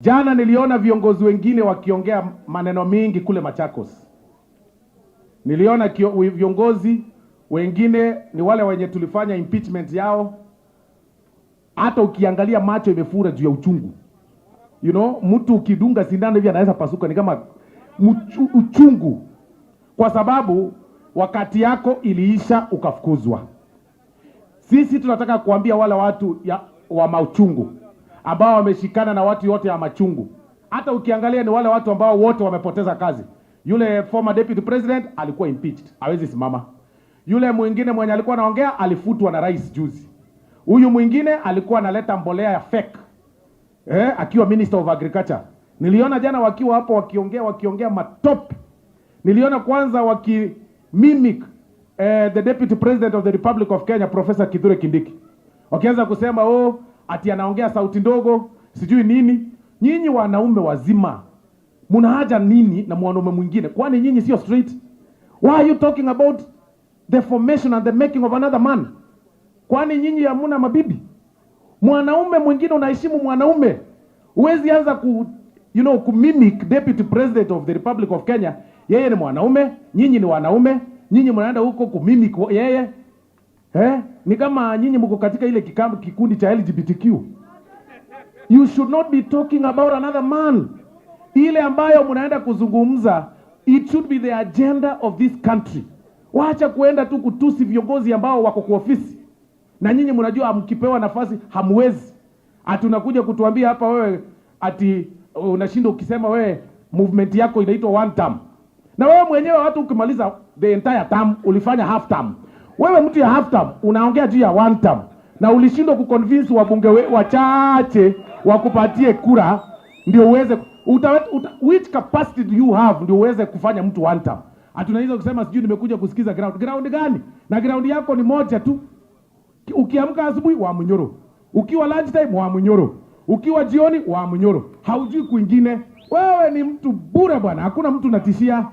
Jana niliona viongozi wengine wakiongea maneno mingi kule Machakos. Niliona viongozi wengine ni wale wenye tulifanya impeachment yao. Hata ukiangalia macho imefura juu ya uchungu. You know, mtu ukidunga sindano hivi anaweza pasuka, ni kama uchungu. Kwa sababu wakati yako iliisha ukafukuzwa. Sisi tunataka kuambia wale watu wa mauchungu ambao wameshikana na watu yote ya machungu. Hata ukiangalia ni wale watu ambao wote wamepoteza kazi. Yule former deputy president alikuwa impeached, hawezi simama. Yule mwingine mwenye alikuwa anaongea alifutwa na rais juzi. Huyu mwingine alikuwa analeta mbolea ya fake. Akiwa Minister of Agriculture. Niliona jana wakiwa hapo wakiongea matop. Niliona kwanza wakimimic the deputy president of the Republic of Kenya, Professor Kithure Kindiki. Wakianza kusema ati anaongea sauti ndogo, sijui nini. Nyinyi wanaume wazima, muna haja nini na mwanaume mwingine? Kwani nyinyi sio straight? Why are you talking about the formation and the making of another man? Kwani nyinyi hamuna mabibi? Mwanaume mwingine unaheshimu mwanaume. Huwezi anza kumimic deputy president of the Republic of Kenya. Yeye ni mwanaume, nyinyi ni wanaume, nyinyi mnaenda huko kumimic yeye. Ni kama nyinyi mko katika ile kikundi cha LGBTQ. You should not be talking about another man. Ile ambayo mnaenda kuzungumza, it should be the agenda of this country. Waacha kuenda tu kutusi viongozi ambao wako kwa ofisi. Na nyinyi mnajua mkipewa nafasi hamwezi. Ati unakuja kutuambia hapa wewe ati unashinda ukisema wewe movement yako inaitwa one term. Na wewe mwenyewe watu ukimaliza the entire term ulifanya half term. Wewe mtu ya half term unaongea juu ya one term. Na ulishindwa kuconvince wabunge wachache wakupatie kura ndio uweze which capacity do you have ndio uweze kufanya mtu one term. Hatunaweza kusema sijui nimekuja kusikiza ground gani? Na ground yako ni moja tu. Ukiamka asubuhi wa Munyoro, ukiwa lunch time wa Munyoro, ukiwa jioni wa Munyoro. Haujui kwingine. Wewe ni mtu bure bwana, hakuna mtu natishia.